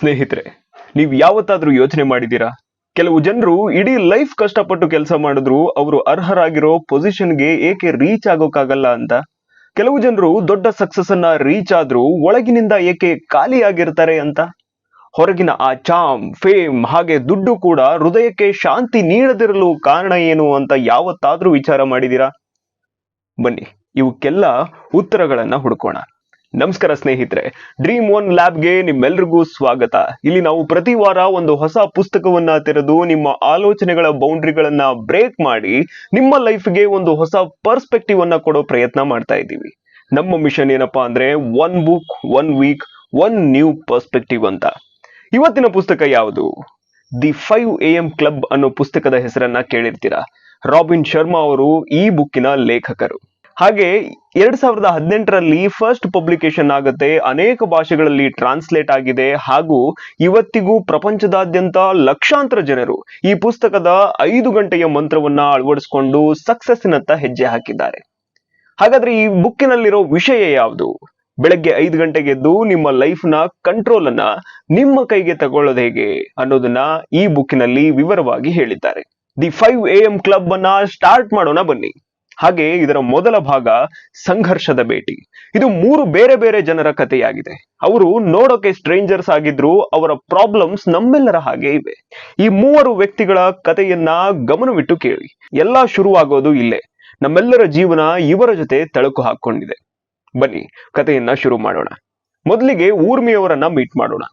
ಸ್ನೇಹಿತರೆ, ನೀವು ಯಾವತ್ತಾದ್ರೂ ಯೋಚನೆ ಮಾಡಿದ್ದೀರಾ? ಕೆಲವು ಜನರು ಇಡೀ ಲೈಫ್ ಕಷ್ಟಪಟ್ಟು ಕೆಲಸ ಮಾಡಿದ್ರು ಅವರು ಅರ್ಹರಾಗಿರೋ ಪೊಸಿಷನ್ಗೆ ಏಕೆ ರೀಚ್ ಆಗೋಕ್ಕಾಗಲ್ಲ ಅಂತ. ಕೆಲವು ಜನರು ದೊಡ್ಡ ಸಕ್ಸಸ್ ಅನ್ನ ರೀಚ್ ಆದ್ರೂ ಒಳಗಿನಿಂದ ಏಕೆ ಖಾಲಿಯಾಗಿರ್ತಾರೆ ಅಂತ. ಹೊರಗಿನ ಆ ಚಾಮ್, ಫೇಮ್ ಹಾಗೆ ದುಡ್ಡು ಕೂಡ ಹೃದಯಕ್ಕೆ ಶಾಂತಿ ನೀಡದಿರಲು ಕಾರಣ ಏನು ಅಂತ ಯಾವತ್ತಾದ್ರೂ ವಿಚಾರ ಮಾಡಿದೀರಾ? ಬನ್ನಿ, ಇವಕ್ಕೆಲ್ಲ ಉತ್ತರಗಳನ್ನ ಹುಡುಕೋಣ. ನಮಸ್ಕಾರ ಸ್ನೇಹಿತರೆ, ಡ್ರೀಮ್ ಒನ್ ಲ್ಯಾಬ್ಗೆ ನಿಮ್ಮೆಲ್ರಿಗೂ ಸ್ವಾಗತ. ಇಲ್ಲಿ ನಾವು ಪ್ರತಿ ವಾರ ಒಂದು ಹೊಸ ಪುಸ್ತಕವನ್ನ ತೆರೆದು ನಿಮ್ಮ ಆಲೋಚನೆಗಳ ಬೌಂಡ್ರಿಗಳನ್ನ ಬ್ರೇಕ್ ಮಾಡಿ ನಿಮ್ಮ ಲೈಫ್ಗೆ ಒಂದು ಹೊಸ ಪರ್ಸ್ಪೆಕ್ಟಿವ್ ಅನ್ನ ಕೊಡೋ ಪ್ರಯತ್ನ ಮಾಡ್ತಾ ಇದ್ದೀವಿ. ನಮ್ಮ ಮಿಷನ್ ಏನಪ್ಪಾ ಅಂದ್ರೆ one book, one week, one new perspective ಅಂತ. ಇವತ್ತಿನ ಪುಸ್ತಕ ಯಾವುದು? ದಿ 5 AM ಕ್ಲಬ್ ಅನ್ನೋ ಪುಸ್ತಕದ ಹೆಸರನ್ನ ಕೇಳಿರ್ತೀರಾ. ರಾಬಿನ್ ಶರ್ಮಾ ಅವರು ಈ ಬುಕ್ಕಿನ ಲೇಖಕರು. ಹಾಗೆ 2018ರಲ್ಲಿ ಫಸ್ಟ್ ಪಬ್ಲಿಕೇಶನ್ ಆಗುತ್ತೆ, ಅನೇಕ ಭಾಷೆಗಳಲ್ಲಿ ಟ್ರಾನ್ಸ್ಲೇಟ್ ಆಗಿದೆ ಹಾಗೂ ಇವತ್ತಿಗೂ ಪ್ರಪಂಚದಾದ್ಯಂತ ಲಕ್ಷಾಂತರ ಜನರು ಈ ಪುಸ್ತಕದ 5 ಗಂಟೆಯ ಮಂತ್ರವನ್ನ ಅಳವಡಿಸಿಕೊಂಡು ಸಕ್ಸಸ್ಸಿನತ್ತ ಹೆಜ್ಜೆ ಹಾಕಿದ್ದಾರೆ. ಹಾಗಾದ್ರೆ ಈ ಬುಕ್ಕಿನಲ್ಲಿರೋ ವಿಷಯ ಯಾವುದು? ಬೆಳಗ್ಗೆ 5 ಗಂಟೆಗೆ ಎದ್ದು ನಿಮ್ಮ ಲೈಫ್ ನ ಕಂಟ್ರೋಲ್ ಅನ್ನ ನಿಮ್ಮ ಕೈಗೆ ತಗೊಳ್ಳೋದು ಹೇಗೆ ಅನ್ನೋದನ್ನ ಈ ಬುಕ್ಕಿನಲ್ಲಿ ವಿವರವಾಗಿ ಹೇಳಿದ್ದಾರೆ. ದಿ 5 AM ಕ್ಲಬ್ ಅನ್ನ ಸ್ಟಾರ್ಟ್ ಮಾಡೋಣ ಬನ್ನಿ. ಹಾಗೆ ಇದರ ಮೊದಲ ಭಾಗ ಸಂಘರ್ಷದ ಭೇಟಿ. ಇದು 3 ಬೇರೆ ಬೇರೆ ಜನರ ಕಥೆಯಾಗಿದೆ. ಅವರು ನೋಡೋಕೆ ಸ್ಟ್ರೇಂಜರ್ಸ್ ಆಗಿದ್ರು, ಅವರ ಪ್ರಾಬ್ಲಮ್ಸ್ ನಮ್ಮೆಲ್ಲರ ಹಾಗೆ ಇವೆ. ಈ 3 ವ್ಯಕ್ತಿಗಳ ಕಥೆಯನ್ನ ಗಮನವಿಟ್ಟು ಕೇಳಿ. ಎಲ್ಲಾ ಶುರುವಾಗೋದು ಇಲ್ಲೇ. ನಮ್ಮೆಲ್ಲರ ಜೀವನ ಇವರ ಜೊತೆ ತಳುಕು ಹಾಕೊಂಡಿದೆ. ಬನ್ನಿ ಕಥೆಯನ್ನ ಶುರು ಮಾಡೋಣ. ಮೊದಲಿಗೆ ಊರ್ಮಿಯವರನ್ನ ಮೀಟ್ ಮಾಡೋಣ.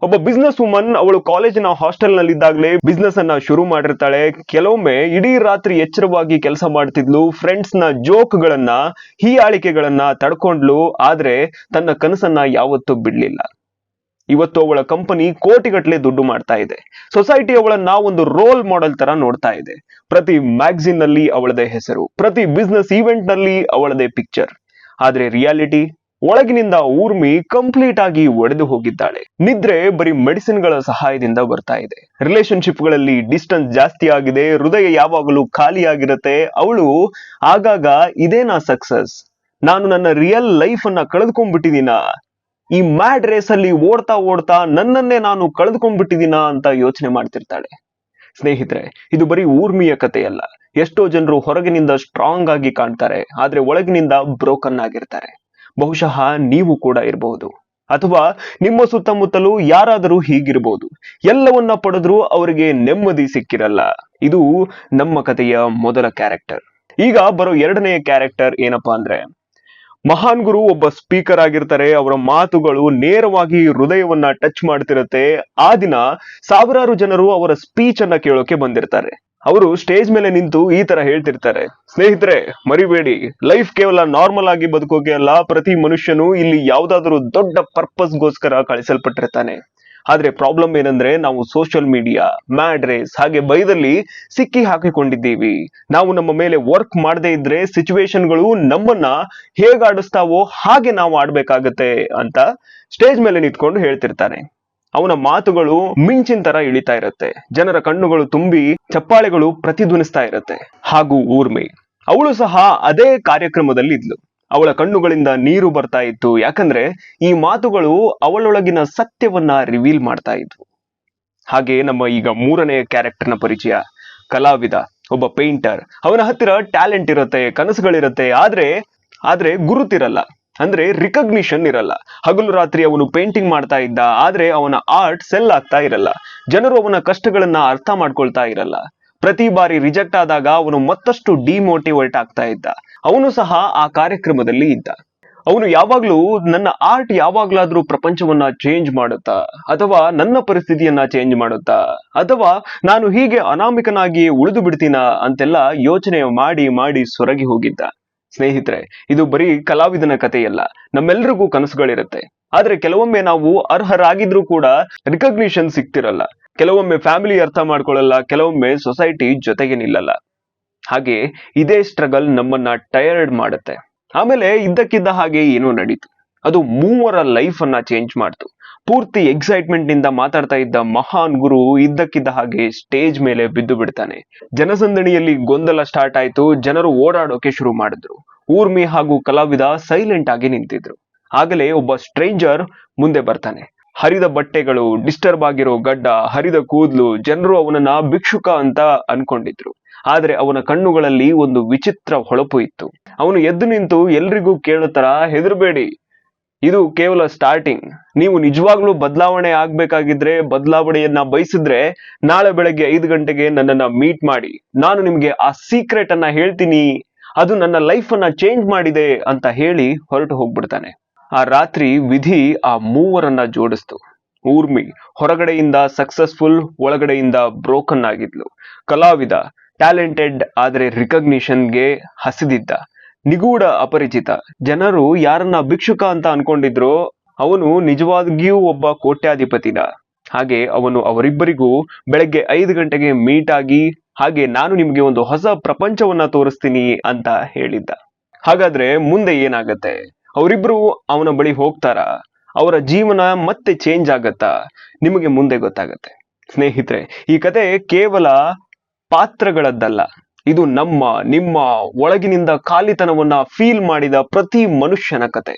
ಒಬ್ಬ ಬಿಸ್ನೆಸ್ ವುಮನ್. ಅವಳು ಕಾಲೇಜಿನ ಹಾಸ್ಟೆಲ್ ನಲ್ಲಿದ್ದಾಗಲೇ ಬಿಸ್ನೆಸ್ ಅನ್ನ ಶುರು ಮಾಡಿರ್ತಾಳೆ. ಕೆಲವೊಮ್ಮೆ ಇಡೀ ರಾತ್ರಿ ಎಚ್ಚರವಾಗಿ ಕೆಲಸ ಮಾಡ್ತಿದ್ಲು. ಫ್ರೆಂಡ್ಸ್ ನ ಜೋಕ್ ಗಳನ್ನ, ಹೀಯಾಳಿಕೆಗಳನ್ನ ತಡ್ಕೊಂಡ್ಲು. ಆದ್ರೆ ತನ್ನ ಕನಸನ್ನ ಯಾವತ್ತೂ ಬಿಡ್ಲಿಲ್ಲ. ಇವತ್ತು ಅವಳ ಕಂಪನಿ ಕೋಟಿಗಟ್ಟಲೆ ದುಡ್ಡು ಮಾಡ್ತಾ ಇದೆ. ಸೊಸೈಟಿ ಅವಳನ್ನ ಒಂದು ರೋಲ್ ಮಾಡೆಲ್ ತರ ನೋಡ್ತಾ ಇದೆ. ಪ್ರತಿ ಮ್ಯಾಗಝಿನ್ ನಲ್ಲಿ ಅವಳದೇ ಹೆಸರು, ಪ್ರತಿ ಬಿಸ್ನೆಸ್ ಈವೆಂಟ್ ನಲ್ಲಿ ಅವಳದೇ ಪಿಕ್ಚರ್. ಆದ್ರೆ ರಿಯಾಲಿಟಿ, ಒಳಗಿನಿಂದ ಊರ್ಮಿ ಕಂಪ್ಲೀಟ್ ಆಗಿ ಒಡೆದು ಹೋಗಿದ್ದಾಳೆ. ನಿದ್ರೆ ಬರೀ ಮೆಡಿಸಿನ್ ಗಳ ಸಹಾಯದಿಂದ ಬರ್ತಾ ಇದೆ. ರಿಲೇಶನ್ಶಿಪ್ ಗಳಲ್ಲಿ ಡಿಸ್ಟೆನ್ಸ್ ಜಾಸ್ತಿ ಆಗಿದೆ. ಹೃದಯ ಯಾವಾಗಲೂ ಖಾಲಿಯಾಗಿರುತ್ತೆ. ಅವಳು ಆಗಾಗ ಇದೇನಾ ಸಕ್ಸಸ್, ನಾನು ನನ್ನ ರಿಯಲ್ ಲೈಫ್ ಅನ್ನ ಕಳೆದುಕೊಂಡ್ಬಿಟ್ಟಿದೀನಾ, ಈ ಮ್ಯಾಡ್ ರೇಸ್ ಅಲ್ಲಿ ಓಡ್ತಾ ಓಡ್ತಾ ನನ್ನನ್ನೇ ನಾನು ಕಳೆದುಕೊಂಡ್ಬಿಟ್ಟಿದೀನಾ ಅಂತ ಯೋಚನೆ ಮಾಡ್ತಿರ್ತಾಳೆ. ಸ್ನೇಹಿತರೆ, ಇದು ಬರೀ ಊರ್ಮಿಯ ಕಥೆಯಲ್ಲ. ಎಷ್ಟೋ ಜನರು ಹೊರಗಿನಿಂದ ಸ್ಟ್ರಾಂಗ್ ಆಗಿ ಕಾಣ್ತಾರೆ, ಆದ್ರೆ ಒಳಗಿನಿಂದ ಬ್ರೋಕನ್ ಆಗಿರ್ತಾರೆ. ಬಹುಶಃ ನೀವು ಕೂಡ ಇರಬಹುದು, ಅಥವಾ ನಿಮ್ಮ ಸುತ್ತಮುತ್ತಲೂ ಯಾರಾದರೂ ಹೀಗಿರಬಹುದು. ಎಲ್ಲವನ್ನ ಪಡೆದ್ರೂ ಅವರಿಗೆ ನೆಮ್ಮದಿ ಸಿಕ್ಕಿರಲ್ಲ. ಇದು ನಮ್ಮ ಕಥೆಯ ಮೊದಲ ಕ್ಯಾರೆಕ್ಟರ್. ಈಗ ಬರೋ ಎರಡನೆಯ ಕ್ಯಾರೆಕ್ಟರ್ ಏನಪ್ಪಾ ಅಂದ್ರೆ, ಮಹಾನ್ ಗುರು ಒಬ್ಬ ಸ್ಪೀಕರ್ ಆಗಿರ್ತಾರೆ. ಅವರ ಮಾತುಗಳು ನೇರವಾಗಿ ಹೃದಯವನ್ನ ಟಚ್ ಮಾಡ್ತಿರತ್ತೆ. ಆ ದಿನ ಸಾವಿರಾರು ಜನರು ಅವರ ಸ್ಪೀಚ್ ಅನ್ನ ಕೇಳೋಕೆ ಬಂದಿರ್ತಾರೆ. ಅವರು ಸ್ಟೇಜ್ ಮೇಲೆ ನಿಂತು ಈ ತರ ಹೇಳ್ತಿರ್ತಾರೆ, ಸ್ನೇಹಿತರೆ ಮರಿಬೇಡಿ, ಲೈಫ್ ಕೇವಲ ನಾರ್ಮಲ್ ಆಗಿ ಬದುಕೋಕೆ ಅಲ್ಲ. ಪ್ರತಿ ಮನುಷ್ಯನು ಇಲ್ಲಿ ಯಾವ್ದಾದ್ರು ದೊಡ್ಡ ಪರ್ಪಸ್ ಗೋಸ್ಕರ ಕಳಿಸಲ್ಪಟ್ಟಿರ್ತಾನೆ. ಆದ್ರೆ ಪ್ರಾಬ್ಲಮ್ ಏನಂದ್ರೆ, ನಾವು ಸೋಷಿಯಲ್ ಮೀಡಿಯಾ, ಮ್ಯಾಡ್ ರೇಸ್ ಹಾಗೆ ಭಯದಲ್ಲಿ ಸಿಕ್ಕಿ ಹಾಕಿಕೊಂಡಿದ್ದೀವಿ. ನಾವು ನಮ್ಮ ಮೇಲೆ ವರ್ಕ್ ಮಾಡದೇ ಇದ್ರೆ ಸಿಚುವೇಶನ್ಗಳು ನಮ್ಮನ್ನ ಹೇಗ್ ಆಡಿಸ್ತಾವೋ ಹಾಗೆ ನಾವು ಆಡ್ಬೇಕಾಗತ್ತೆ ಅಂತ ಸ್ಟೇಜ್ ಮೇಲೆ ನಿಂತ್ಕೊಂಡು ಹೇಳ್ತಿರ್ತಾನೆ. ಅವನ ಮಾತುಗಳು ಮಿಂಚಿನ ತರ ಇಳಿತಾ ಇರತ್ತೆ. ಜನರ ಕಣ್ಣುಗಳು ತುಂಬಿ ಚಪ್ಪಾಳೆಗಳು ಪ್ರತಿಧ್ವನಿಸ್ತಾ ಇರತ್ತೆ. ಹಾಗೂ ಊರ್ಮಿ, ಅವಳು ಸಹ ಅದೇ ಕಾರ್ಯಕ್ರಮದಲ್ಲಿ ಇದ್ಲು. ಅವಳ ಕಣ್ಣುಗಳಿಂದ ನೀರು ಬರ್ತಾ ಇತ್ತು. ಯಾಕಂದ್ರೆ ಈ ಮಾತುಗಳು ಅವಳೊಳಗಿನ ಸತ್ಯವನ್ನ ರಿವೀಲ್ ಮಾಡ್ತಾ ಇದ್ವು. ಹಾಗೆ ನಮ್ಮ ಈಗ ಮೂರನೆಯ ಕ್ಯಾರೆಕ್ಟರ್ನ ಪರಿಚಯ, ಕಲಾವಿದ, ಒಬ್ಬ ಪೇಂಟರ್. ಅವನ ಹತ್ತಿರ ಟ್ಯಾಲೆಂಟ್ ಇರತ್ತೆ, ಕನಸುಗಳಿರತ್ತೆ, ಆದ್ರೆ ಗುರುತಿರಲ್ಲ, ಅಂದ್ರೆ ರಿಕಗ್ನಿಷನ್ ಇರಲ್ಲ. ಹಗಲು ರಾತ್ರಿ ಅವನು ಪೇಂಟಿಂಗ್ ಮಾಡ್ತಾ ಇದ್ದ, ಆದ್ರೆ ಅವನ ಆರ್ಟ್ ಸೆಲ್ ಆಗ್ತಾ ಇರಲ್ಲ. ಜನರು ಅವನ ಕಷ್ಟಗಳನ್ನ ಅರ್ಥ ಮಾಡ್ಕೊಳ್ತಾ ಇರಲ್ಲ. ಪ್ರತಿ ಬಾರಿ ರಿಜೆಕ್ಟ್ ಆದಾಗ ಅವನು ಮತ್ತಷ್ಟು ಡಿಮೋಟಿವೇಟ್ ಆಗ್ತಾ ಇದ್ದ. ಅವನು ಸಹ ಆ ಕಾರ್ಯಕ್ರಮದಲ್ಲಿ ಇದ್ದ. ಅವನು ಯಾವಾಗ್ಲೂ ನನ್ನ ಆರ್ಟ್ ಯಾವಾಗ್ಲಾದ್ರೂ ಪ್ರಪಂಚವನ್ನ ಚೇಂಜ್ ಮಾಡುತ್ತಾ, ಅಥವಾ ನನ್ನ ಪರಿಸ್ಥಿತಿಯನ್ನ ಚೇಂಜ್ ಮಾಡುತ್ತಾ, ಅಥವಾ ನಾನು ಹೀಗೆ ಅನಾಮಿಕನಾಗಿ ಉಳಿದು ಬಿಡ್ತೀನಾ ಅಂತೆಲ್ಲ ಯೋಚನೆ ಮಾಡಿ ಮಾಡಿ ಸೊರಗಿ ಹೋಗಿದ್ದ. ಸ್ನೇಹಿತರೆ, ಇದು ಬರೀ ಕಲಾವಿದನ ಕಥೆಯಲ್ಲ. ನಮ್ಮೆಲ್ರಿಗೂ ಕನಸುಗಳಿರುತ್ತೆ. ಆದ್ರೆ ಕೆಲವೊಮ್ಮೆ ನಾವು ಅರ್ಹರಾಗಿದ್ರೂ ಕೂಡ ರಿಕಗ್ನಿಷನ್ ಸಿಗ್ತಿರಲ್ಲ. ಕೆಲವೊಮ್ಮೆ ಫ್ಯಾಮಿಲಿ ಅರ್ಥ ಮಾಡ್ಕೊಳ್ಳಲ್ಲ, ಕೆಲವೊಮ್ಮೆ ಸೊಸೈಟಿ ಜೊತೆಗೆ ನಿಲ್ಲಲ್ಲ. ಹಾಗೆ ಇದೇ ಸ್ಟ್ರಗಲ್ ನಮ್ಮನ್ನ ಟಯರ್ಡ್ ಮಾಡುತ್ತೆ. ಆಮೇಲೆ ಇದ್ದಕ್ಕಿದ್ದ ಹಾಗೆ ಏನೋ ನಡೀತು. ಅದು 3 ಲೈಫ್ ಅನ್ನ ಚೇಂಜ್ ಮಾಡ್ತು. ಪೂರ್ತಿ ಎಕ್ಸೈಟ್ಮೆಂಟ್ ನಿಂದ ಮಾತಾಡ್ತಾ ಇದ್ದ ಮಹಾನ್ ಗುರು ಇದ್ದಕ್ಕಿದ್ದ ಹಾಗೆ ಸ್ಟೇಜ್ ಮೇಲೆ ಬಿದ್ದು ಬಿಡ್ತಾನೆ. ಜನಸಂದಣಿಯಲ್ಲಿ ಗೊಂದಲ ಸ್ಟಾರ್ಟ್ ಆಯ್ತು. ಜನರು ಓಡಾಡೋಕೆ ಶುರು ಮಾಡಿದ್ರು. ಊರ್ಮಿ ಹಾಗೂ ಕಲಾವಿದ ಸೈಲೆಂಟ್ ಆಗಿ ನಿಂತಿದ್ರು. ಆಗಲೇ ಒಬ್ಬ ಸ್ಟ್ರೇಂಜರ್ ಮುಂದೆ ಬರ್ತಾನೆ. ಹರಿದ ಬಟ್ಟೆಗಳು, ಡಿಸ್ಟರ್ಬ್ ಆಗಿರೋ ಗಡ್ಡ, ಹರಿದ ಕೂದಲು, ಜನರು ಅವನನ್ನ ಭಿಕ್ಷುಕ ಅಂತ ಅನ್ಕೊಂಡಿದ್ರು. ಆದ್ರೆ ಅವನ ಕಣ್ಣುಗಳಲ್ಲಿ ಒಂದು ವಿಚಿತ್ರ ಹೊಳಪು ಇತ್ತು. ಅವನು ಎದ್ದು ನಿಂತು ಎಲ್ರಿಗೂ ಕೇಳೋ ತರ, ಹೆದರ್ಬೇಡಿ, ಇದು ಕೇವಲ ಸ್ಟಾರ್ಟಿಂಗ್. ನೀವು ನಿಜವಾಗ್ಲೂ ಬದಲಾವಣೆ ಆಗ್ಬೇಕಾಗಿದ್ರೆ, ಬದಲಾವಣೆಯನ್ನ ಬಯಸಿದ್ರೆ ನಾಳೆ ಬೆಳಗ್ಗೆ 5 ಗಂಟೆಗೆ ನನ್ನನ್ನ ಮೀಟ್ ಮಾಡಿ. ನಾನು ನಿಮ್ಗೆ ಆ ಸೀಕ್ರೆಟ್ ಅನ್ನ ಹೇಳ್ತೀನಿ, ಅದು ನನ್ನ ಲೈಫ್ ಅನ್ನ ಚೇಂಜ್ ಮಾಡಿದೆ ಅಂತ ಹೇಳಿ ಹೊರಟು ಹೋಗ್ಬಿಡ್ತಾನೆ. ಆ ರಾತ್ರಿ ವಿಧಿ ಆ ಮೂವರನ್ನ ಜೋಡಿಸ್ತು. ಊರ್ಮಿ ಹೊರಗಡೆಯಿಂದ ಸಕ್ಸಸ್ಫುಲ್, ಒಳಗಡೆಯಿಂದ ಬ್ರೋಕನ್ ಆಗಿದ್ಲು. ಕಲಾವಿದ ಟ್ಯಾಲೆಂಟೆಡ್, ಆದ್ರೆ ರಿಕಗ್ನಿಷನ್ಗೆ ಹಸಿದಿದ್ದ. ನಿಗೂಢ ಅಪರಿಚಿತ, ಜನರು ಯಾರನ್ನ ಭಿಕ್ಷುಕ ಅಂತ ಅನ್ಕೊಂಡಿದ್ರೋ ಅವನು ನಿಜವಾಗಿಯೂ ಒಬ್ಬ ಕೋಟ್ಯಾಧಿಪತಿನ. ಹಾಗೆ ಅವನು ಅವರಿಬ್ಬರಿಗೂ ಬೆಳಗ್ಗೆ 5 ಗಂಟೆಗೆ ಮೀಟ್ ಆಗಿ, ಹಾಗೆ ನಾನು ನಿಮ್ಗೆ ಒಂದು ಹೊಸ ಪ್ರಪಂಚವನ್ನ ತೋರಿಸ್ತೀನಿ ಅಂತ ಹೇಳಿದ್ದ. ಹಾಗಾದ್ರೆ ಮುಂದೆ ಏನಾಗತ್ತೆ? ಅವರಿಬ್ರು ಅವನ ಬಳಿ ಹೋಗ್ತಾರಾ? ಅವರ ಜೀವನ ಮತ್ತೆ ಚೇಂಜ್ ಆಗತ್ತಾ? ನಿಮಗೆ ಮುಂದೆ ಗೊತ್ತಾಗತ್ತೆ. ಸ್ನೇಹಿತರೆ, ಈ ಕತೆ ಕೇವಲ ಪಾತ್ರಗಳದ್ದಲ್ಲ, ಇದು ನಮ್ಮ ನಿಮ್ಮ ಒಳಗಿನಿಂದ ಖಾಲಿತನವನ್ನ ಫೀಲ್ ಮಾಡಿದ ಪ್ರತಿ ಮನುಷ್ಯನ ಕತೆ,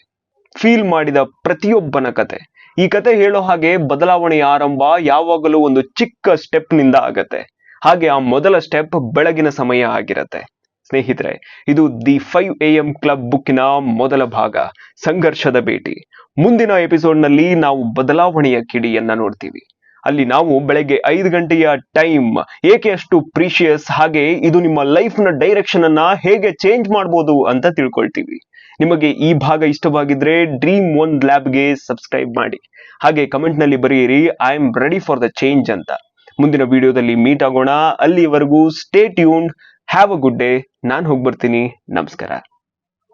ಫೀಲ್ ಮಾಡಿದ ಪ್ರತಿಯೊಬ್ಬನ ಕತೆ. ಈ ಕತೆ ಹೇಳೋ ಹಾಗೆ ಬದಲಾವಣೆಯ ಆರಂಭ ಯಾವಾಗಲೂ ಒಂದು ಚಿಕ್ಕ ಸ್ಟೆಪ್ ನಿಂದ ಆಗತ್ತೆ. ಹಾಗೆ ಆ ಮೊದಲ ಸ್ಟೆಪ್ ಬೆಳಗಿನ ಸಮಯ ಆಗಿರತ್ತೆ. ಸ್ನೇಹಿತರೆ, ಇದು ದಿ 5 AM ಕ್ಲಬ್ ಬುಕ್ಕಿನ ಮೊದಲ ಭಾಗ, ಸಂಘರ್ಷದ ಭೇಟಿ. ಮುಂದಿನ ಎಪಿಸೋಡ್ ನಲ್ಲಿ ನಾವು ಬದಲಾವಣೆಯ ಕಿಡಿಯನ್ನ ನೋಡ್ತೀವಿ. ಅಲ್ಲಿ ನಾವು ಬೆಳಗ್ಗೆ 5 ಗಂಟೆಯ ಟೈಮ್ ಏಕೆ ಅಷ್ಟು ಪ್ರೀಶಿಯಸ್, ಹಾಗೆ ಇದು ನಿಮ್ಮ ಲೈಫ್ ನ ಡೈರೆಕ್ಷನ್ ಅನ್ನ ಹೇಗೆ ಚೇಂಜ್ ಮಾಡಬಹುದು ಅಂತ ತಿಳ್ಕೊಳ್ತೀವಿ. ನಿಮಗೆ ಈ ಭಾಗ ಇಷ್ಟವಾಗಿದ್ರೆ ಡ್ರೀಮ್ ಒನ್ ಲ್ಯಾಬ್ಗೆ ಸಬ್ಸ್ಕ್ರೈಬ್ ಮಾಡಿ. ಹಾಗೆ ಕಮೆಂಟ್ ನಲ್ಲಿ ಬರೆಯಿರಿ, I am ready for the change ಅಂತ. ಮುಂದಿನ ವಿಡಿಯೋದಲ್ಲಿ ಮೀಟ್ ಆಗೋಣ. ಅಲ್ಲಿವರೆಗೂ stay tuned, have a good day. ನಾನು ಹೋಗ್ಬರ್ತೀನಿ. ನಮಸ್ಕಾರ.